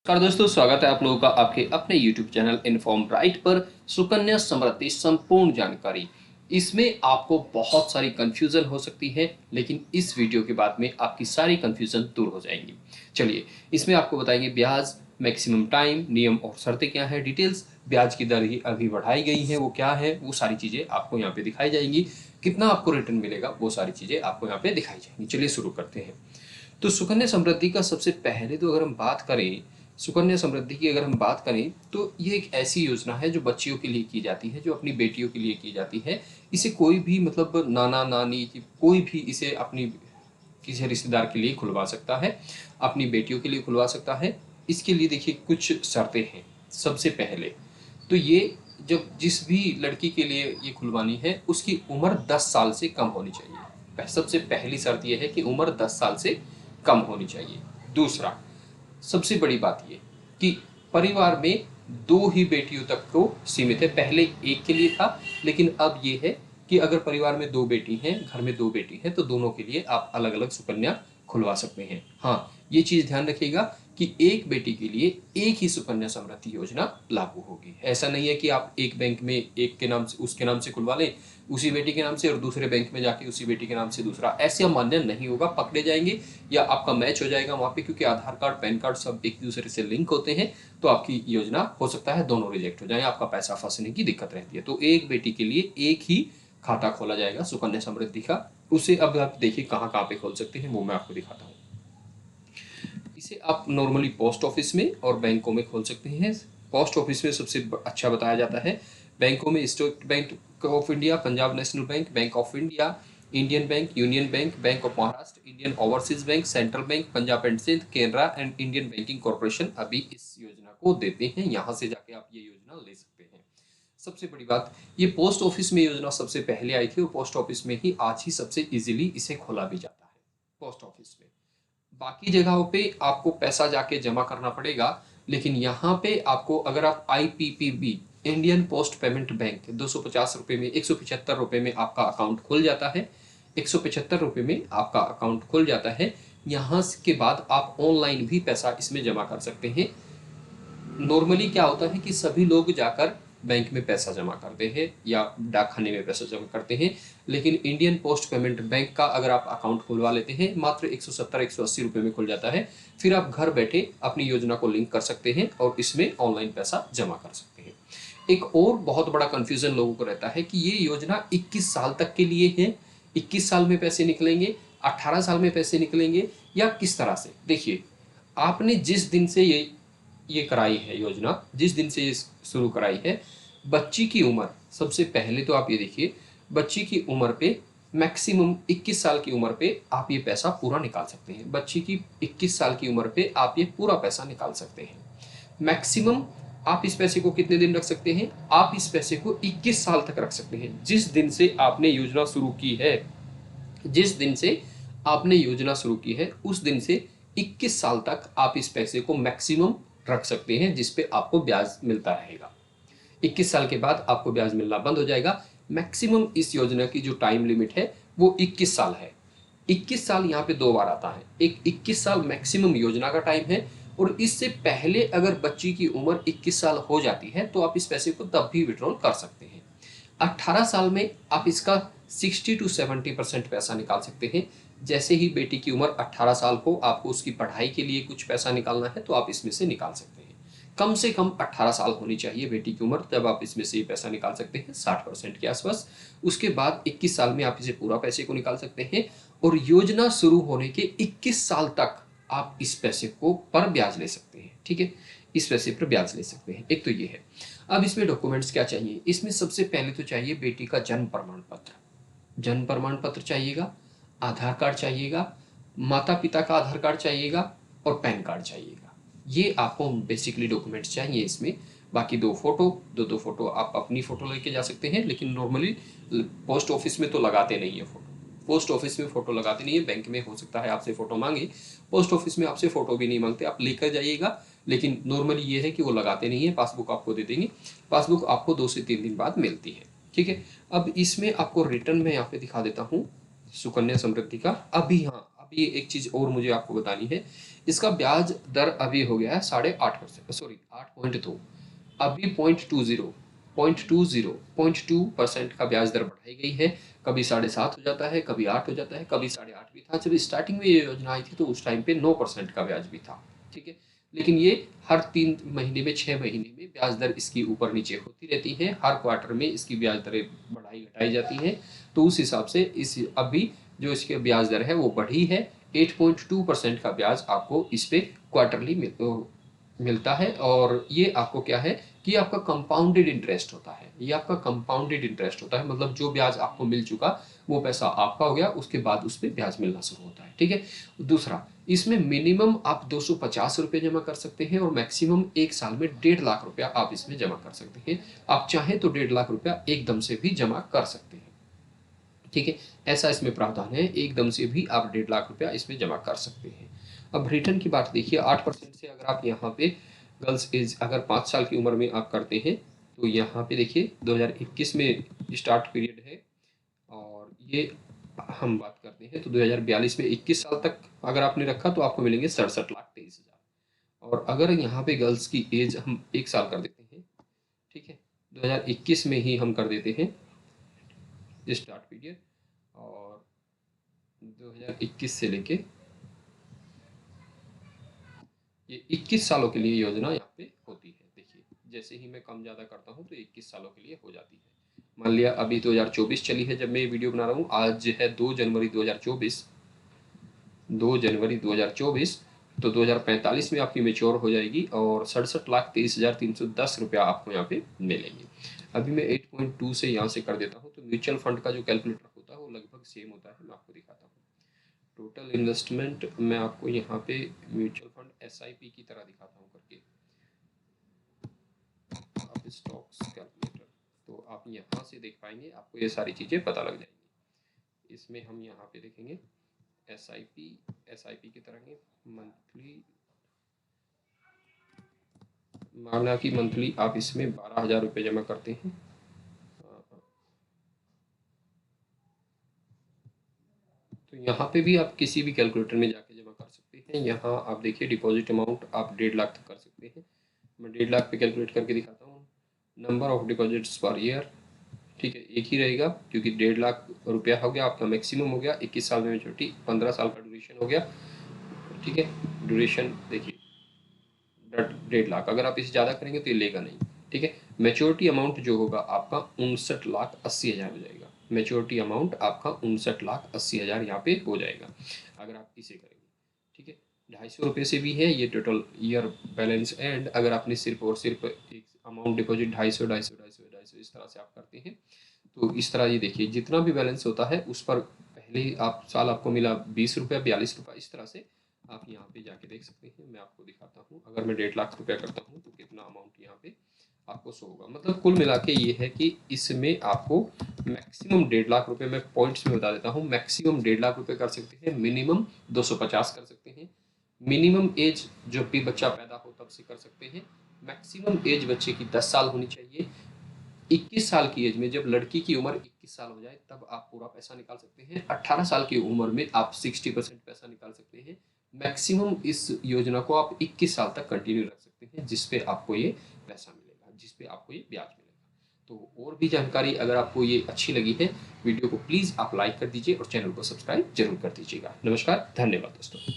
नमस्कार दोस्तों, स्वागत है आप लोगों का आपके अपने YouTube चैनल इन्फॉर्म राइट पर। सुकन्या समृद्धि संपूर्ण जानकारी। इसमें आपको बहुत सारी कंफ्यूजन हो सकती है, लेकिन इस वीडियो के बाद में आपकी सारी कंफ्यूजन दूर हो जाएंगी। चलिए, इसमें आपको बताएंगे ब्याज, मैक्सिमम टाइम, नियम और शर्तें क्या है, डिटेल्स, ब्याज की दर ही अभी बढ़ाई गई है वो क्या है, वो सारी चीज़ें आपको यहाँ पे दिखाई जाएंगी। कितना आपको रिटर्न मिलेगा वो सारी चीज़ें आपको यहाँ पे दिखाई जाएंगी। चलिए शुरू करते हैं। तो सुकन्या समृद्धि का सबसे पहले तो अगर हम बात करें, सुकन्या समृद्धि की अगर हम बात करें तो ये एक ऐसी योजना है जो बच्चियों के लिए की जाती है, जो अपनी बेटियों के लिए की जाती है। इसे कोई भी मतलब नाना नानी कोई भी इसे अपनी किसी रिश्तेदार के लिए खुलवा सकता है, अपनी बेटियों के लिए खुलवा सकता है। इसके लिए देखिए कुछ शर्तें हैं। सबसे पहले तो ये, जब जिस भी लड़की के लिए ये खुलवानी है उसकी उम्र 10 साल से कम होनी चाहिए। सबसे पहली शर्त यह है कि उम्र 10 साल से कम होनी चाहिए। दूसरा, सबसे बड़ी बात ये कि परिवार में दो ही बेटियों तक को सीमित है। पहले एक के लिए था, लेकिन अब ये है कि अगर परिवार में दो बेटी हैं, घर में दो बेटी हैं, तो दोनों के लिए आप अलग अलग सुकन्या खुलवा सकते हैं। हाँ, ये चीज़ ध्यान रखिएगा कि एक बेटी के लिए एक ही सुकन्या समृद्धि योजना लागू होगी। ऐसा नहीं है कि आप एक बैंक में एक के नाम से उसके नाम से खुलवा लें, उसी बेटी के नाम से, और दूसरे बैंक में जाके उसी बेटी के नाम से दूसरा। ऐसे मान्य नहीं होगा, पकड़े जाएंगे या आपका मैच हो जाएगा वहाँ पे, क्योंकि आधार कार्ड पैन कार्ड सब एक दूसरे से लिंक होते हैं। तो आपकी योजना हो सकता है दोनों रिजेक्ट हो जाए, आपका पैसा फंसने की दिक्कत रहती है। तो एक बेटी के लिए एक ही खाता खोला जाएगा सुकन्या समृद्धि का। उसे अब आप देखिए कहाँ कहाँ पे खोल सकते हैं, वो मैं आपको दिखाता हूँ। इसे आप नॉर्मली पोस्ट ऑफिस में और बैंकों में खोल सकते हैं। पोस्ट ऑफिस में सबसे अच्छा बताया जाता है। बैंकों में state bank of India, Punjab national bank, bank of India, Indian bank, union bank, bank of Maharashtra, Indian overseas bank, central bank, Punjab and Sindh, Canara and Indian banking corporation अभी इस योजना को देते हैं। यहाँ से जाके आप ये योजना ले सकते हैं। सबसे बड़ी बात, ये पोस्ट ऑफिस में योजना सबसे पहले आई थी और पोस्ट ऑफिस में ही आज ही सबसे इजीली इसे खोला भी जाता है, पोस्ट ऑफिस में। बाकी जगहों पे आपको पैसा जाके जमा करना पड़ेगा, लेकिन यहाँ पे आपको, अगर आप IPPB, Indian post payment bank, 250 रुपये में, 175 रुपये में आपका अकाउंट खुल जाता है। 175 रुपये में आपका अकाउंट खुल जाता है। यहाँ के बाद आप ऑनलाइन भी पैसा इसमें जमा कर सकते हैं। नॉर्मली क्या होता है कि सभी लोग जाकर बैंक में पैसा जमा करते हैं या डाकखाने में पैसा जमा करते हैं, लेकिन इंडियन पोस्ट पेमेंट बैंक का अगर आप अकाउंट खुलवा लेते हैं, मात्र 170-180 रुपये में खुल जाता है। फिर आप घर बैठे अपनी योजना को लिंक कर सकते हैं और इसमें ऑनलाइन पैसा जमा कर सकते हैं। एक और बहुत बड़ा कंफ्यूजन लोगों को रहता है कि ये योजना 21 साल तक के लिए है, 21 साल में पैसे निकलेंगे, 18 साल में पैसे निकलेंगे, या किस तरह से। देखिए, आपने जिस दिन से ये कराई है योजना, जिस दिन से ये शुरू कराई है, बच्ची की उम्र, सबसे पहले तो आप ये देखिए, बच्ची की उम्र पे मैक्सिमम 21 साल की उम्र पे आप ये पैसा पूरा निकाल सकते हैं। बच्ची की 21 साल की उम्र पे आप ये पूरा पैसा निकाल सकते हैं। मैक्सिमम आप इस पैसे को कितने दिन रख सकते हैं? आप इस पैसे को 21 साल तक रख सकते हैं। जिस दिन से आपने योजना शुरू की है, जिस दिन से आपने योजना शुरू की है, उस दिन से 21 साल तक आप इस पैसे को मैक्सिमम रख सकते हैं, जिस पे आपको ब्याज मिलता रहेगा। 21 साल के बाद आपको ब्याज मिलना बंद हो जाएगा। मैक्सिमम इस योजना की जो टाइम लिमिट है वो 21 साल है। 21 साल यहाँ पे दो बार आता है। एक 21 साल मैक्सिमम योजना का टाइम है, और इससे पहले अगर बच्ची की उम्र 21 साल हो जाती है तो आप इस पैसे को तब भी विड्रॉल कर सकते हैं। 18 साल में आप इसका 60-70% पैसा निकाल सकते हैं। जैसे ही बेटी की उम्र 18 साल हो, आपको उसकी पढ़ाई के लिए कुछ पैसा निकालना है, तो आप इसमें से निकाल सकते हैं। कम से कम 18 साल होनी चाहिए बेटी की उम्र, तब आप इसमें से ये पैसा निकाल सकते हैं, 60% के आसपास। उसके बाद 21 साल में आप इसे पूरा पैसे को निकाल सकते हैं, और योजना शुरू होने के 21 साल तक आप इस पैसे को पर ब्याज ले सकते हैं। ठीक है, इस पैसे पर ब्याज ले सकते हैं। एक तो ये है। अब इसमें डॉक्यूमेंट्स क्या चाहिए? इसमें सबसे पहले तो चाहिए बेटी का जन्म प्रमाण पत्र। जन्म प्रमाण पत्र चाहिएगा, आधार कार्ड चाहिएगा, माता पिता का आधार कार्ड चाहिएगा, और पैन कार्ड चाहिएगा। ये आपको बेसिकली डॉक्यूमेंट्स चाहिए इसमें। बाकी दो फोटो आप अपनी फ़ोटो लेके जा सकते हैं, लेकिन नॉर्मली पोस्ट ऑफिस में तो लगाते नहीं है फ़ोटो। पोस्ट ऑफिस में फ़ोटो लगाते नहीं है। बैंक में हो सकता है आपसे फ़ोटो मांगे, पोस्ट ऑफिस में आपसे फ़ोटो भी नहीं मांगते, आप लेकर जाइएगा। लेकिन नॉर्मली ये है कि वो लगाते नहीं है। पासबुक आपको दे देंगे। पासबुक आपको 2 से 3 दिन बाद मिलती है। ठीक है, अब इसमें आपको रिटर्न में यहाँ पे दिखा देता हूँ सुकन्या समृद्धि का। अभी हाँ, अभी एक चीज़ और मुझे आपको बतानी है, इसका ब्याज दर अभी हो गया है 8.5%, सॉरी 8.2, अभी 0.2% का ब्याज दर बढ़ाई गई है। कभी 7.5 हो जाता है, कभी 8 हो जाता है, कभी 8.5 भी था। जब स्टार्टिंग में ये योजना आई थी तो उस टाइम पे 9% का ब्याज भी था, ठीक है। लेकिन ये हर 3 महीने में, 6 महीने में ब्याज दर इसकी ऊपर नीचे होती रहती है। हर क्वार्टर में इसकी ब्याज दरें बढ़ाई घटाई जाती हैं। तो उस हिसाब से इस अभी जो इसके ब्याज दर है वो बढ़ी है। 8.2% का ब्याज आपको इस पे क्वार्टरली मिलता है। और ये आपको क्या है कि आपका कंपाउंडेड इंटरेस्ट होता है। ये आपका कंपाउंडेड इंटरेस्ट होता है, मतलब जो ब्याज आपको मिल चुका वो पैसा आपका हो गया, उसके बाद उस पर ब्याज मिलना शुरू होता है, ठीक है। दूसरा, इसमें मिनिमम आप 250 रुपये जमा कर सकते हैं और मैक्सिमम एक साल में 1.5 लाख रुपया आप इसमें जमा कर सकते हैं। आप चाहें तो 1.5 लाख रुपया एकदम से भी जमा कर सकते हैं, ठीक है। ऐसा इसमें प्रावधान है, एकदम से भी आप 1.5 लाख रुपया इसमें जमा कर सकते हैं। अब रिटर्न की बात देखिए, 8% से अगर आप यहाँ पे गर्ल्स एज अगर 5 साल की उम्र में आप करते हैं तो यहाँ पे देखिए 2021 में स्टार्ट पीरियड है और ये हम बात करते हैं तो 2042 में 21 साल तक अगर आपने रखा तो आपको मिलेंगे 67,23,000। और अगर यहाँ पे गर्ल्स की एज हम 1 साल कर देते हैं, ठीक है, 2021 में ही हम कर देते हैं स्टार्ट पीरियड, और 2021 से लेके ये 21 सालों के लिए योजना यहाँ पे होती है। देखिए जैसे ही मैं कम ज़्यादा करता हूँ तो 21 सालों के लिए हो जाती है। मान लिया अभी 2024 चली है जब मैं ये वीडियो बना रहा हूँ, आज है 2 जनवरी 2024, 2 जनवरी 2024, तो 2045 में आपकी मेच्योर हो जाएगी और 67,23,310 रुपया आपको यहाँ पे मिलेंगे। अभी मैं 8.2 से यहाँ से कर देता हूँ तो म्यूचुअल फंड का जो कैलकुलेटर होता है वो लगभग सेम होता है। मैं आपको दिखाता हूँ टोटल इन्वेस्टमेंट, मैं आपको यहाँ पे म्यूचुअल फंड SIP की तरह दिखाता हूँ करके। आप स्टॉक्स कैलकुलेटर तो आप यहाँ से देख पाएंगे, आपको ये सारी चीज़ें पता लग जाएंगी। इसमें हम यहाँ पे देखेंगे SIP की तरह मंथली, माना कि मंथली आप इसमें 12,000 रुपये जमा करते हैं, तो यहाँ पे भी आप किसी भी कैलकुलेटर में जाके जमा कर सकते हैं। यहाँ आप देखिए डिपॉजिट अमाउंट आप 1.5 लाख तक कर सकते हैं। मैं 1.5 लाख पे कैलकुलेट करके दिखाता हूँ। Number of deposits per year, ठीक है, एक ही रहेगा क्योंकि 1.5 लाख रुपया हो गया आपका मैक्सिमम हो गया। 21 साल में मेच्योरिटी, 15 साल का ड्यूरेशन हो गया, ठीक है। ड्यूरेशन देखिए 1.5 लाख, अगर आप इसे ज़्यादा करेंगे तो ये लेगा नहीं, ठीक है। मेच्योरिटी अमाउंट जो होगा आपका 59,80,000 हो जाएगा। मेच्योरिटी अमाउंट आपका 59,80,000 यहाँ पे हो जाएगा अगर आप इसे करेंगे, ठीक है। 250 रुपये से भी है ये टोटल ईयर बैलेंस एंड। अगर आपने सिर्फ और सिर्फ एक अमाउंट डिपॉजिट 250 इस तरह से आप करते हैं तो इस तरह ये देखिए जितना भी बैलेंस होता है उस पर पहले आप साल आपको मिला 20 रुपया, 42 रुपया, इस तरह से आप यहाँ पे जाके देख सकते हैं। मैं आपको दिखाता हूँ, अगर मैं 1.5 लाख रुपया करता हूँ तो कितना अमाउंट यहाँ पे आपको शो होगा। मतलब कुल मिला के ये है कि इसमें आपको मैक्सिमम 1.5 लाख रुपए, मैं पॉइंट्स में बता देता हूँ, मैक्सिमम 1.5 लाख रुपए कर सकते हैं, मिनिमम 250 कर सकते हैं। मिनिमम एज जब भी बच्चा पैदा हो तब से कर सकते हैं। मैक्सिमम एज बच्चे की 10 साल होनी चाहिए। 21 साल की एज में जब लड़की की उम्र 21 साल हो जाए तब आप पूरा पैसा निकाल सकते हैं। 18 साल की उम्र में आप 60% पैसा निकाल सकते हैं। मैक्सिमम इस योजना को आप 21 साल तक कंटिन्यू रख सकते हैं जिसपे आपको ये पैसा मिलेगा, जिसपे आपको ये ब्याज मिलेगा। तो और भी जानकारी अगर आपको ये अच्छी लगी है वीडियो को प्लीज़ आप लाइक कर दीजिए और चैनल को सब्सक्राइब जरूर कर दीजिएगा। नमस्कार, धन्यवाद दोस्तों।